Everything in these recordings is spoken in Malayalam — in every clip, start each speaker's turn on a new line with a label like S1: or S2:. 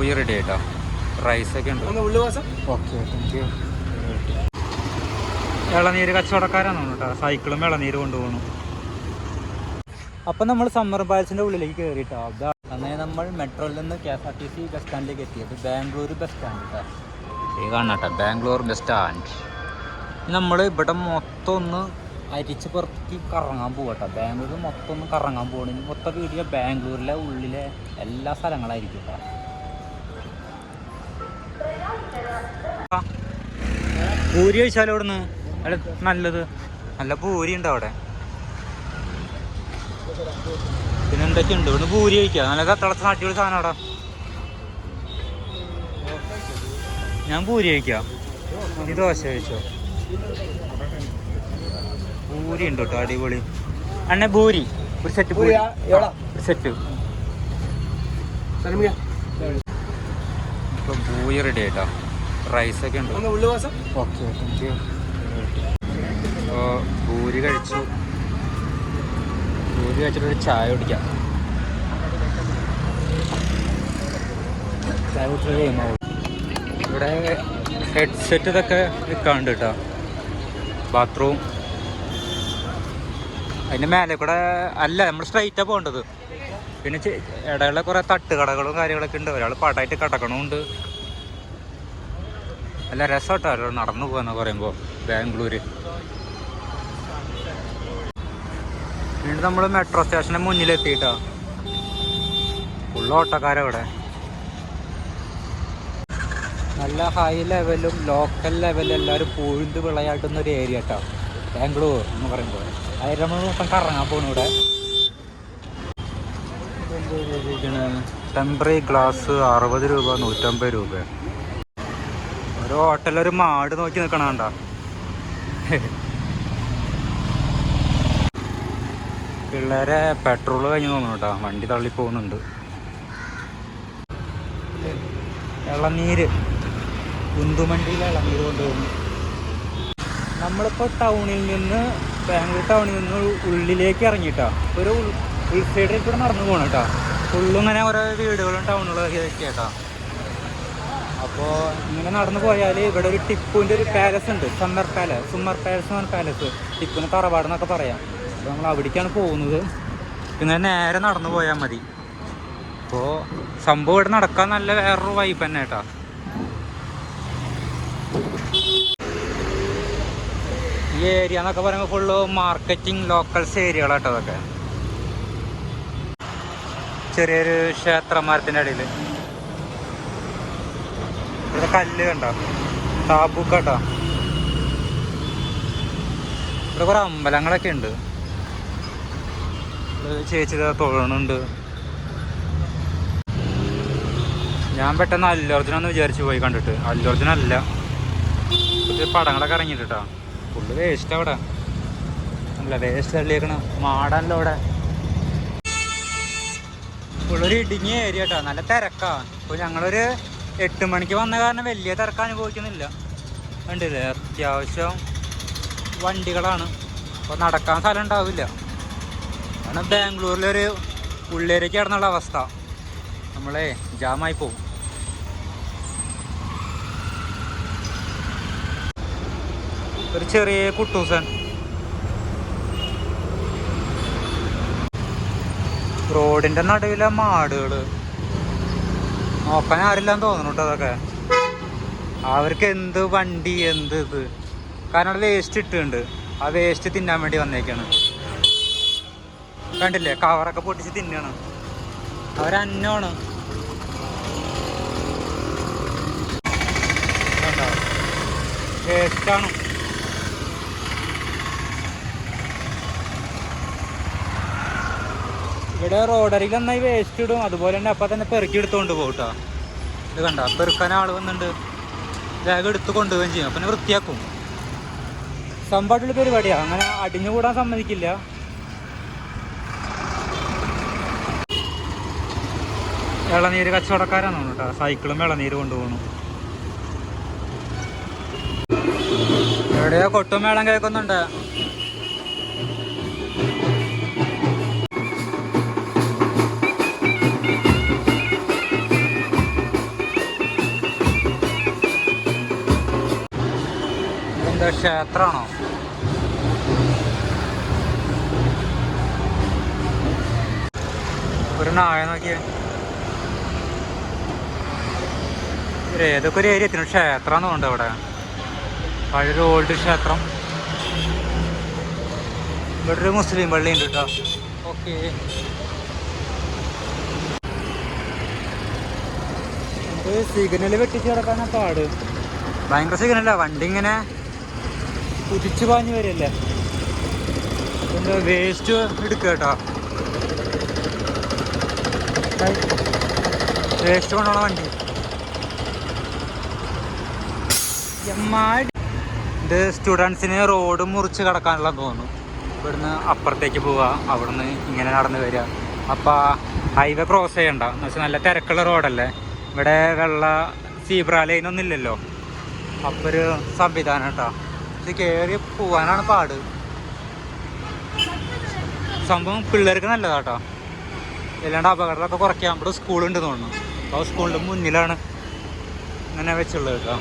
S1: പൂയ റെഡി ആയിട്ടോ. റൈസൊക്കെ ഉണ്ട്. Okay, thank you. ഇളനീര് കച്ചവടക്കാരാണ് കേട്ടോ. സൈക്കിളും ഇളനീര് കൊണ്ടുപോകണു. അപ്പം നമ്മൾ സമ്മർ പാലസിൻ്റെ ഉള്ളിലേക്ക് കയറിയിട്ടോ. അങ്ങനെ നമ്മൾ മെട്രോയിൽ നിന്ന് KSRTC ബസ് സ്റ്റാൻഡിലേക്ക് എത്തിയത്. ബാംഗ്ലൂർ ബസ് സ്റ്റാൻഡ് കേട്ടോ. കാണാട്ടോ, ബാംഗ്ലൂർ ബസ് സ്റ്റാൻഡ്. നമ്മൾ ഇവിടെ മൊത്തം ഒന്ന് അരിച്ച് പുറത്തേക്ക് കറങ്ങാൻ പോകട്ടോ. ബാംഗ്ലൂർ മൊത്തം ഒന്ന് കറങ്ങാൻ പോകണം. മൊത്തം വീഡിയോ ബാംഗ്ലൂരിലെ ഉള്ളിലെ എല്ലാ സ്ഥലങ്ങളായിരിക്കും കേട്ടോ. പൂരി കഴിച്ചാലോ ഇവിടുന്ന്? അവിടെ നല്ലത് നല്ല പൂരി ഉണ്ട് അവിടെ. പിന്നെ എന്തൊക്കെയുണ്ട് ഇവിടുന്ന്? പൂരി കഴിക്കുക, നല്ല തിളച്ച നാട്ടിയുള്ള സാധനം അവിടെ. ഞാൻ പൂരി കഴിക്കാം. ഈ ദോശ കഴിച്ചോ? പൂരി ഉണ്ട് കേട്ടോ, അടിപൊളി. അണ്ണ പൂരി ഒരു സെറ്റ്, പൂരി ഒരു സെറ്റ്. ഇപ്പൊ പൂരി റെഡി ആയിട്ടോ. റൈസൊക്കെ ഉണ്ട്. Okay, thank U. അപ്പോൾ പൂരി കഴിച്ചു. പൂരി കഴിച്ചിട്ടൊരു ചായ കുടിക്കാം. ചായ കുടിച്ചിട്ട് കഴിയുമ്പോൾ ഇവിടെ ഹെഡ്സെറ്റ് ഇതൊക്കെ വിൽക്കാണ്ട് കേട്ടോ. ബാത്റൂം അതിൻ്റെ മേലെ കൂടെ അല്ല, നമ്മൾ സ്ട്രൈറ്റാണ് പോകേണ്ടത്. പിന്നെ ഇടയിലെ കുറേ തട്ടുകടകളും കാര്യങ്ങളൊക്കെ ഉണ്ട്. ഒരാൾ പാട്ടായിട്ട് കിടക്കണമുണ്ട്. നല്ല രസമായിട്ടോ നടന്നു പോകാന്ന് പറയുമ്പോൾ ബാംഗ്ലൂർ. വീണ്ടും നമ്മൾ മെട്രോ സ്റ്റേഷൻ്റെ മുന്നിലെത്തിയിട്ടോ. ഫുള്ള് ഓട്ടോക്കാരവിടെ. നല്ല ഹൈ ലെവലും ലോക്കൽ ലെവലും എല്ലാവരും പൂഴ്ന്ന് വിളയാട്ടുന്നൊരു ഏരിയ കേട്ടോ ബാംഗ്ലൂർ എന്ന് പറയുമ്പോൾ. അതിൽ നമ്മൾ മൊത്തം കറങ്ങാൻ പോകണം ഇവിടെ. ടെമ്പററി ഗ്ലാസ് 60 രൂപ, 150 രൂപ. ഒരു ഹോട്ടലൊരു മാട് നോക്കി നിൽക്കണം കണ്ടോ. പിള്ളേരെ പെട്രോൾ കഴിഞ്ഞ് തോന്നുന്നു കേട്ടോ. വണ്ടി തള്ളി പോകുന്നുണ്ട്. ഇളനീര്, കുന്തുമണ്ടിയിലെ ഇളനീര് കൊണ്ടുപോകുന്നു. നമ്മളിപ്പോൾ ടൗണിൽ നിന്ന്, ബാംഗ്ലൂർ ടൗണിൽ നിന്ന് ഉള്ളിലേക്ക് ഇറങ്ങിയിട്ടാ. ഒരു ഉൾസൈഡിൽ കൂടെ നടന്നു പോകണം കേട്ടോ. ഫുള്ളും ഇങ്ങനെ ഓരോ വീടുകളും ടൗണുകളൊക്കെ കേട്ടോ. അപ്പോൾ ഇങ്ങനെ നടന്നു പോയാൽ ഇവിടെ ഒരു ടിപ്പുവിൻ്റെ ഒരു പാലസ് ഉണ്ട്. സുമർ പാലസ് എന്ന് പറഞ്ഞ പാലസ്. ടിപ്പുവിന് തറവാടെന്നൊക്കെ പറയാം. അപ്പോൾ നമ്മൾ അവിടേക്കാണ് പോകുന്നത്. ഇങ്ങനെ നേരെ നടന്നു പോയാൽ മതി. അപ്പോൾ സംഭവം ഇവിടെ നടക്കാൻ നല്ല വേറൊരു വൈബ് തന്നെ കേട്ടോ. ഈ ഏരിയ എന്നൊക്കെ പറയുമ്പോൾ ഫുള്ള് മാർക്കറ്റിംഗ് ലോക്കൽസ് ഏരിയകളാട്ടോ അതൊക്കെ. ചെറിയൊരു ക്ഷേത്രമരത്തിൻ്റെ ഇടയിൽ ഇവിടെ കല്ല് കണ്ടോ, താബൂക്ക് കേട്ടോ. ഇവിടെ കുറേ അമ്പലങ്ങളൊക്കെ ഉണ്ട്. ചേച്ചി തൊഴണുണ്ട്. ഞാൻ പെട്ടെന്ന് അല്ലു അർജുനാന്ന് വിചാരിച്ചു പോയി കണ്ടിട്ട്. അല്ലു അർജുനല്ല. പുതിയ പടങ്ങളൊക്കെ ഇറങ്ങിയിട്ട് കേട്ടോ. ഫുള്ള് വേസ്റ്റ് അവിടെ. അല്ല വേസ്റ്റ് തള്ളിയേക്കണ മാടാണല്ലോ അവിടെ. ഫുള്ളൊരു ഇടുങ്ങിയ ഏരിയ കേട്ടോ. നല്ല തിരക്കാണ്. ഇപ്പോൾ ഞങ്ങളൊരു 8 മണിക്ക് വന്ന കാരണം വലിയ തിരക്ക് അനുഭവിക്കുന്നില്ല. കണ്ടില്ലേ, അത്യാവശ്യം വണ്ടികളാണ്. അപ്പോൾ നടക്കാൻ സ്ഥലം ഉണ്ടാവില്ല. കാരണം ബാംഗ്ലൂരിലൊരു ഉള്ളേരിക്ക് കിടന്നുള്ള അവസ്ഥ. നമ്മളെ ജാമായി പോവും. ഒരു ചെറിയ കുട്ടൂസൻ. റോഡിൻ്റെ നടുവിലെ മാടുകൾ നോക്കാൻ ആരില്ലാന്ന് തോന്നുന്നു കേട്ടോ. അതൊക്കെ അവർക്ക് എന്ത് വണ്ടി എന്ത് ഇത്. കാരണം അവിടെ വേസ്റ്റ് ഇട്ടുണ്ട്. ആ വേസ്റ്റ് തിന്നാൻ വേണ്ടി വന്നേക്കാണ്. കണ്ടില്ലേ, കവറൊക്കെ പൊട്ടിച്ച് തിന്നാണ്. അവരന്നാണ്. വേസ്റ്റാണ്. ഇവിടെ റോഡരികിൽ നന്നായി വേസ്റ്റ് ഇടും. അതുപോലെ തന്നെ അപ്പം തന്നെ പെറുക്കി എടുത്തുകൊണ്ട് പോകും കേട്ടോ. ഇത് കണ്ട, പെറുക്കാൻ ആൾ വന്നിട്ടുണ്ട്. ബാഗ് എടുത്ത് കൊണ്ടുപോവുകയും ചെയ്യും. അപ്പം വൃത്തിയാക്കും. സംഭവമായിട്ടുള്ള പരിപാടിയാണ്. അങ്ങനെ അടിഞ്ഞുകൂടാൻ സമ്മതിക്കില്ല. ഇളനീര് കച്ചവടക്കാരാണ് കേട്ടോ. സൈക്കിളും ഇളനീര് കൊണ്ടുപോകണം. എവിടെയോ കൊട്ടും മേളം കേൾക്കുന്നുണ്ട്. ക്ഷേത്രമാണോ? ഒരു നായ നോക്കിയേ. ഏതൊക്കെ ഒരു ഏരിയ എത്തിന് ക്ഷേത്രം ഉണ്ട് അവിടെ. പഴയൊരു ഓൾഡ് ക്ഷേത്രം. ഇവിടെ ഒരു മുസ്ലിം പള്ളി ഉണ്ട് കേട്ടോ. ഓക്കെ, സിഗ്നൽ വെട്ടിച്ച് കിടക്കാനാ പാട്. ഭയങ്കര സിഗ്നല്ല, വണ്ടി ഇങ്ങനെ കുതിച്ചു പാഞ്ഞു വരല്ലേ. എന്താ വേസ്റ്റ് എടുക്കുക കേട്ടോ. വേസ്റ്റ് കൊണ്ടുപോണ വണ്ടി. ഇത് സ്റ്റുഡൻസിന് റോഡ് മുറിച്ച് കിടക്കാനുള്ള തോന്നുന്നു. ഇവിടുന്ന് അപ്പുറത്തേക്ക് പോവുക, അവിടുന്ന് ഇങ്ങനെ നടന്ന് വരിക. അപ്പോൾ ഹൈവേ ക്രോസ് ചെയ്യണ്ട എന്ന് വെച്ചാൽ നല്ല തിരക്കുള്ള റോഡല്ലേ. ഇവിടെ വെള്ള സീബ്ര ലൈനൊന്നും ഇല്ലല്ലോ. അപ്പോൾ ഒരു സംവിധാനം കേട്ടോ. ഇത് കയറി പോവാനാണ് പാട്. സംഭവം പിള്ളേർക്ക് നല്ലതാട്ടോ. അല്ലാണ്ട് അപകടമൊക്കെ കുറയ്ക്കാൻ ഇവിടെ സ്കൂളുണ്ട് തോന്നുന്നു. അപ്പോൾ സ്കൂളിൻ്റെ മുന്നിലാണ് ഇങ്ങനെ വെച്ചുള്ളത് കേട്ടോ.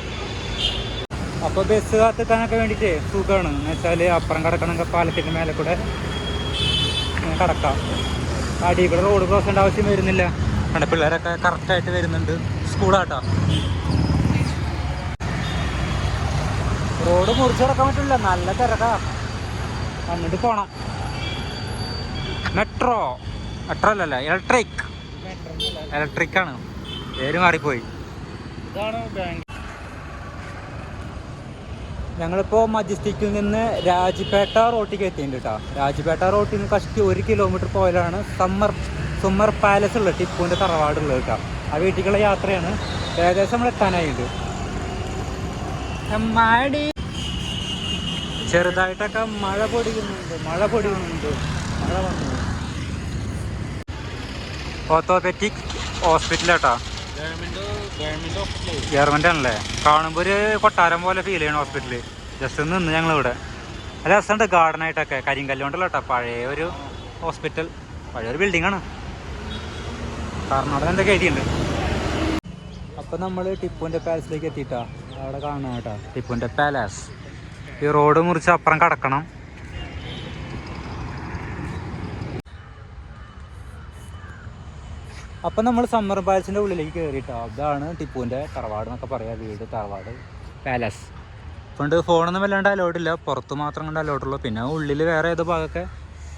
S1: അപ്പോൾ ബസ് കാത്തിക്കാനൊക്കെ വേണ്ടിയിട്ട് സുഖമാണ്. എന്ന് വെച്ചാൽ അപ്പുറം കിടക്കണമെങ്കിൽ പാലത്തിൻ്റെ മേലെ കൂടെ കടക്കാം. അടിയിൽ കൂടെ റോഡ് ക്രോസ് ചെയ്യേണ്ട ആവശ്യം വരുന്നില്ല. അവിടെ പിള്ളേരൊക്കെ കറക്റ്റായിട്ട് വരുന്നുണ്ട്. സ്കൂളാട്ടോ. റോഡ് മുറിച്ച് കിടക്കാൻ പറ്റില്ല, നല്ല തിരക്കാ. വന്നിട്ട് പോണം. മെട്രോ അല്ലല്ല, ഇലക്ട്രിക്കാണ്. പേര് മാറിപ്പോയി. ഇതാണ് ബാങ്ക്. ഞങ്ങളിപ്പോൾ മജസ്റ്റിക്കിൽ നിന്ന് രാജ്പേട്ട റോട്ടിലേക്ക് എത്തിയിട്ടുണ്ട് കേട്ടോ. രാജ്പേട്ട റോട്ടിൽ നിന്ന് കഷ്ടി 1 കിലോമീറ്റർ പോയാലാണ് സുമർ പാലസ് ഉള്ളത്, ടിപ്പുവിൻ്റെ തറവാടുള്ളത് കേട്ടോ. ആ വീട്ടിലേക്കുള്ള യാത്രയാണ്. ഏകദേശം നമ്മൾ എത്താനായിട്ട്. ചെറുതായിട്ടൊക്കെ മഴ പൊടിയുന്നുണ്ട്. മഴ വന്നു. ഓർത്തോപെറ്റിക് ഹോസ്പിറ്റലാട്ടോ. ഗവൺമെന്റ് ആണല്ലേ. കാണുമ്പോൾ ഒരു കൊട്ടാരം പോലെ ഫീൽ ചെയ്യണം ഹോസ്പിറ്റല്. ജസ്റ്റ് നിന്ന് ഞങ്ങളിവിടെ നല്ല രസമുണ്ട്. ഗാർഡനായിട്ടൊക്കെ കരിങ്കല്ലുകൊണ്ടല്ലോ കേട്ടോ. പഴയ ഒരു ഹോസ്പിറ്റൽ, പഴയൊരു ബിൽഡിംഗ് ആണ്. കർണാടക എന്തൊക്കെ എഴുതിയുണ്ട്. അപ്പം നമ്മൾ ടിപ്പുവിൻ്റെ പാലസിലേക്ക് എത്തിയിട്ടാ. അവിടെ കാണണം കേട്ടോ ടിപ്പുവിൻ്റെ പാലസ്. ഈ റോഡ് മുറിച്ച് അപ്പുറം കടക്കണം. അപ്പം നമ്മൾ സമ്മർ പാലസിൻ്റെ ഉള്ളിലേക്ക് കയറിയിട്ടോ. അതാണ് ടിപ്പുവിൻ്റെ തറവാട് എന്നൊക്കെ പറയാം. വീട്, തറവാട്, പാലസ്. പണ്ട് ഫോണൊന്നും വല്ലാണ്ട് അലോഡില്ല, പുറത്ത് മാത്രം കൊണ്ട് അലോഡുള്ളൂ. പിന്നെ ഉള്ളിൽ വേറെ ഏതോ ഭാഗമൊക്കെ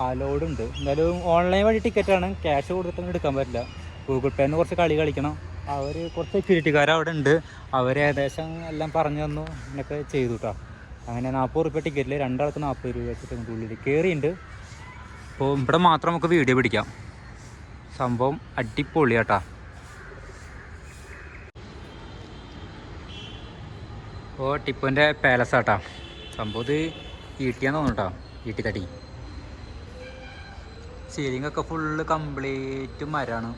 S1: അലോഡുണ്ട്. എന്തായാലും ഓൺലൈൻ വഴി ടിക്കറ്റാണ്, ക്യാഷ് കൊടുത്തിട്ടൊന്നും എടുക്കാൻ പറ്റില്ല. ഗൂഗിൾ പേന്ന് കുറച്ച് കളിക്കണം. അവർ കുറച്ച് സെക്യൂരിറ്റിക്കാർ അവിടെ ഉണ്ട്. അവർ ഏകദേശം എല്ലാം പറഞ്ഞു തന്നു, എന്നൊക്കെ ചെയ്തു കേട്ടോ. അങ്ങനെ 40 രൂപ ടിക്കറ്റിൽ 2 ആൾക്ക് 40 രൂപ വെച്ചിട്ട് ഉള്ളിൽ കയറിയിട്ടുണ്ട്. അപ്പോൾ ഇവിടെ മാത്രം നമുക്ക് വീഡിയോ പിടിക്കാം. സംഭവം അടിപൊളിയാട്ടാ. അപ്പോൾ ടിപ്പുവിൻ്റെ പാലസാട്ടാ. സംഭവം ഇത് ഈട്ടിയാന്ന് തോന്നുന്നു കേട്ടോ. ഈട്ടിത്തടി. സീലിങ്ങൊക്കെ ഫുള്ള് കംപ്ലീറ്റ് മരമാണ്.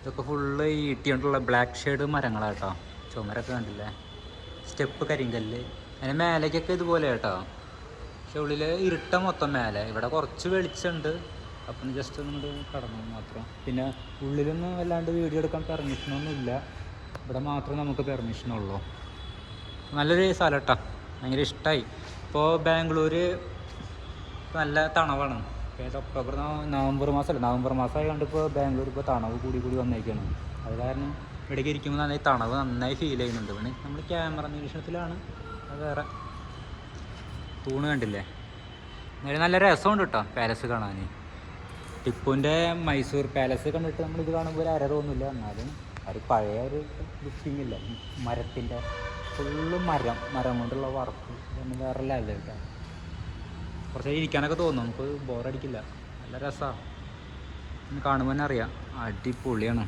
S1: ഇതൊക്കെ ഫുള്ള് ഈട്ടിയോണ്ടുള്ള ബ്ലാക്ക് ഷെയ്ഡ് മരങ്ങളാട്ടോ. ചുമരൊക്കെ കണ്ടില്ലേ. സ്റ്റെപ്പ് കരിങ്കല്ല്. അതിന് മേലേക്കൊക്കെ ഇതുപോലെ കേട്ടോ. പക്ഷെ ഉള്ളിൽ ഇരുട്ട മൊത്തം മേലെ. ഇവിടെ കുറച്ച് വെളിച്ചമുണ്ട്. അപ്പം ജസ്റ്റ് ഒന്ന് കടന്നു മാത്രം. പിന്നെ ഉള്ളിലൊന്നും വല്ലാണ്ട് വീഡിയോ എടുക്കാൻ പെർമിഷനൊന്നും ഇല്ല. ഇവിടെ മാത്രമേ നമുക്ക് പെർമിഷനുള്ളൂ. നല്ലൊരു സ്ഥലം കേട്ടോ. ഭയങ്കര ഇഷ്ടമായി. ഇപ്പോൾ ബാംഗ്ലൂർ നല്ല തണവാണ്. ഒക്ടോബർ നവംബർ മാസമല്ല, നവംബർ മാസമായി കണ്ടിപ്പോൾ ബാംഗ്ലൂർ ഇപ്പോൾ തണവ് കൂടി വന്നേക്കാണ്. അത് കാരണം ഇവിടേക്ക് ഇരിക്കുമ്പോൾ നന്നായി തണവ് നന്നായി ഫീൽ ചെയ്യുന്നുണ്ട്. പിന്നെ നമ്മൾ ക്യാമറ നിരീക്ഷണത്തിലാണ്. അത് വേറെ തൂണ് കണ്ടില്ലേ. നല്ല രസമുണ്ട് കേട്ടോ പാലസ് കാണാൻ. ടിപ്പുവിൻ്റെ മൈസൂർ പാലസ് കണ്ടിട്ട് നമ്മളിത് കാണുമ്പോൾ ഒരു തോന്നില്ല. എന്നാലും ഒരു പഴയ ഒരു ലുക്കിംഗ് ഇല്ല. മരത്തിൻ്റെ ഫുള്ള് മരം കൊണ്ടുള്ള വർക്ക് ഒന്നും വേറെ ലെവൽ കേട്ടോ. കുറച്ച് ഇരിക്കാനൊക്കെ തോന്നും, നമുക്ക് ബോറടിക്കില്ല. നല്ല രസമാണ്, കാണുമ്പോൾ തന്നെ അറിയാം. അടിപൊളിയാണ്.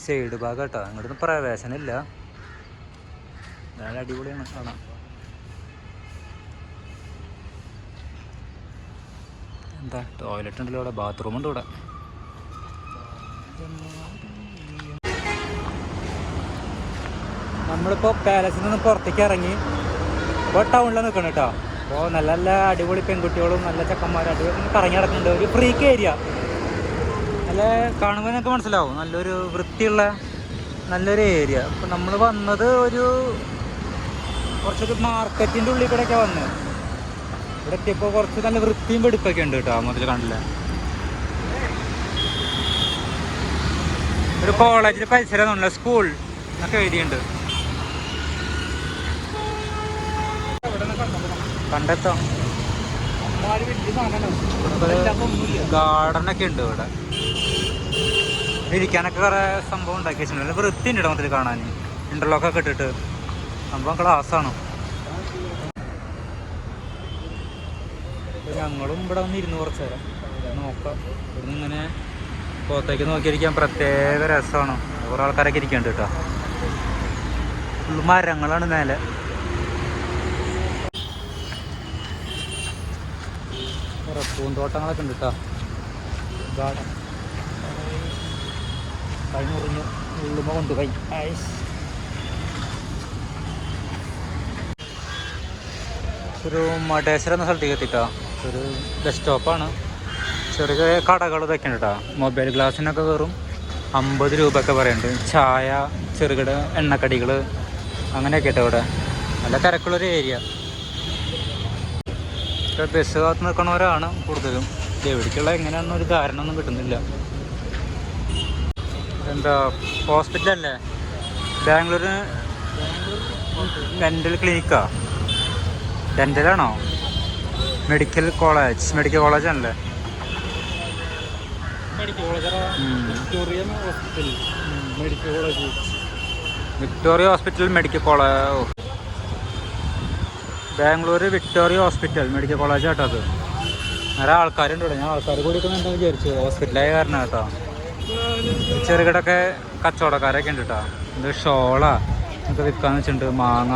S1: സൈഡ് ഭാഗം കേട്ടോ. ഇങ്ങോട്ടൊന്നും പ്രവേശനമില്ല. നല്ല അടിപൊളിയാണ് കാണാൻ. എന്താ ടോയ്ലറ്റ് ഉണ്ടല്ലോ ഇവിടെ, ബാത്റൂം ഉണ്ട് ഇവിടെ. നമ്മളിപ്പോൾ പാലസിൽ നിന്ന് പുറത്തേക്ക് ഇറങ്ങി ഇപ്പോൾ ടൗണിൽ നിൽക്കണം കേട്ടോ. അപ്പോൾ നല്ല നല്ല അടിപൊളി പെൺകുട്ടികളും നല്ല ചെക്കന്മാരും അടിപൊളി കറങ്ങി നടക്കുന്നുണ്ട്. ഒരു ഫ്രീക്ക് ഏരിയ. നല്ല കാണുമ്പോൾ നിങ്ങൾക്ക് മനസ്സിലാവും. നല്ലൊരു വൃത്തിയുള്ള നല്ലൊരു ഏരിയ. ഇപ്പം നമ്മൾ വന്നത് കുറച്ചൊരു മാർക്കറ്റിൻ്റെ ഉള്ളിൽ കൂടെയൊക്കെ വന്നത്. ഇവിടെ എത്തിയപ്പോൾ കുറച്ച് നല്ല വൃത്തിയും വെടുപ്പൊക്കെ ഉണ്ട് കേട്ടോ. മുതൽ കണ്ടില്ല, ഒരു കോളേജിൽ പരിസരം സ്കൂൾ എന്നൊക്കെ എഴുതിയുണ്ട്. കണ്ടെത്താം. ഗാർഡനൊക്കെ ഉണ്ട് ഇവിടെ, ഇരിക്കാനൊക്കെ കുറേ സംഭവം ഉണ്ടാക്കി വെച്ചിട്ടുണ്ട്. നല്ല വൃത്തി ഉണ്ട് മൊത്തത്തിൽ കാണാൻ. ഇന്റർലോക്കൊക്കെ ഇട്ടിട്ട് സംഭവം ക്ലാസ്സാണ്. ഞങ്ങളും ഇവിടെ വന്ന് ഇരുന്ന് കുറച്ച് നേരം നോക്കാം. ഇവിടുന്ന് ഇങ്ങനെ പുറത്തേക്ക് നോക്കിയിരിക്കാൻ പ്രത്യേക രസമാണ്. കുറേ ആൾക്കാരൊക്കെ ഇരിക്കുന്നുണ്ട് കേട്ടോ. ഫുള്ള് മരങ്ങളാണ് മേലെ. കുറേ പൂന്തോട്ടങ്ങളൊക്കെ ഉണ്ട് കേട്ടോ. ഗാർഡൻ കഴിഞ്ഞുറിഞ്ഞ് ഉള്ളുമ കൊണ്ടുപോയി. ഒരു മടേശ്വരം എന്ന സ്ഥലത്തേക്ക് എത്തിട്ടോ. ഒരു ബസ് സ്റ്റോപ്പാണ്. ചെറിയ ചെറിയ കടകൾ ഇതൊക്കെ ഉണ്ട് കേട്ടോ. മൊബൈൽ ഗ്ലാസ്സിനൊക്കെ വെറും 50 രൂപയൊക്കെ പറയുന്നുണ്ട്. ചായ, ചെറുകിട എണ്ണക്കടികൾ അങ്ങനെയൊക്കെ കേട്ടോ. ഇവിടെ നല്ല തിരക്കുള്ളൊരു ഏരിയ. ബസ് കാത്ത് നിൽക്കണവരാണ് കൂടുതലും. എവിടേക്കുള്ള എങ്ങനെയാണെന്നൊരു ധാരണ ഒന്നും കിട്ടുന്നില്ല. എന്താ ഹോസ്പിറ്റലല്ലേ? ബാംഗ്ലൂര് ഡെൻ്റൽ ക്ലിനിക്കാ? ഡെൻ്റലാണോ? മെഡിക്കൽ കോളേജാണല്ലേ? Victoria hospital medical college. Bangalore Victoria hospital medical college കേട്ടോ. അത് വേറെ ആൾക്കാരുണ്ട് ഇവിടെ. ഞാൻ ആൾക്കാർ കൂടിക്കുന്നുണ്ടെന്ന് വിചാരിച്ചു. ഹോസ്പിറ്റലായ കാരണം കേട്ടോ. ചെറുകിടൊക്കെ കച്ചവടക്കാരൊക്കെ ഉണ്ട് കേട്ടോ. ഇത് ഷോളാ ഒക്കെ വിൽക്കാന്ന് വെച്ചിട്ടുണ്ട്. മാങ്ങ,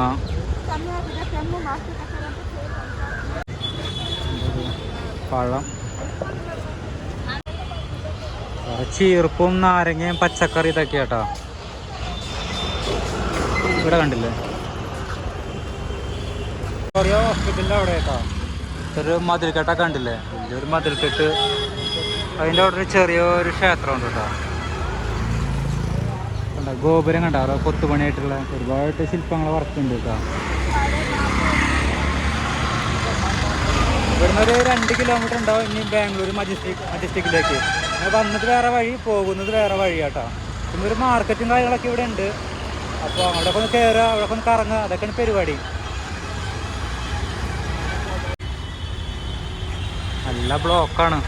S1: പഴം, ചീർപ്പും നാരങ്ങയും പച്ചക്കറി ഇതൊക്കെ കേട്ടോ. ഇവിടെ കണ്ടില്ലേ വിക്ടോറിയ ഹോസ്പിറ്റലിൻ്റെ അവിടെ കേട്ടോ. ഒരു മതിൽക്കെട്ടൊക്കെ കണ്ടില്ലേ? വലിയൊരു മതിൽക്കെട്ട്. അതിൻ്റെ അവിടെ ഒരു ചെറിയൊരു ക്ഷേത്രമുണ്ട് കേട്ടോ. കണ്ടോ ഗോപുരം കണ്ടോ? അവിടെ കൊത്തുപണിയായിട്ടുള്ള ഒരുപാട് ശില്പങ്ങൾ വർക്കുണ്ട് കേട്ടോ. ഇവിടുന്ന് ഒരു 2 കിലോമീറ്റർ ഉണ്ടാവും ഇനി ബാംഗ്ലൂർ മജസ്റ്റിക്കിലേക്ക്. വന്നത് വേറെ വഴി, പോകുന്നത് വേറെ വഴി കേട്ടോ. പിന്നെ ഒരു മാർക്കറ്റും കാര്യങ്ങളൊക്കെ ഇവിടെ ഉണ്ട്. അപ്പോൾ അവിടെയൊക്കെ ഒന്ന് കയറുക, അവിടെയൊക്കെ ഒന്ന് കറങ്ങുക, അതൊക്കെയാണ് പരിപാടി. നല്ല ബ്ലോക്കാണ്.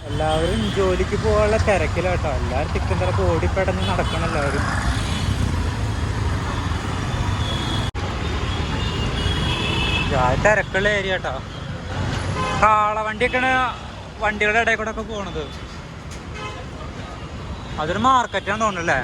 S1: എല്ലാവരും ജോലിക്ക് പോകാനുള്ള തിരക്കിലാട്ടോ. എല്ലാവരും തിക്കും തിരക്ക് ഓടിപ്പടഞ്ഞ് നടക്കണം എല്ലാവരും. തിരക്കുള്ള ഏരിയ കേട്ടോ. കാളവണ്ടിയൊക്കെയാണ് വണ്ടികളുടെ ഇടയിൽ കൂടെ ഒക്കെ പോണത്. അതൊരു മാർക്കറ്റാണ് തോന്നുന്നല്ലേ?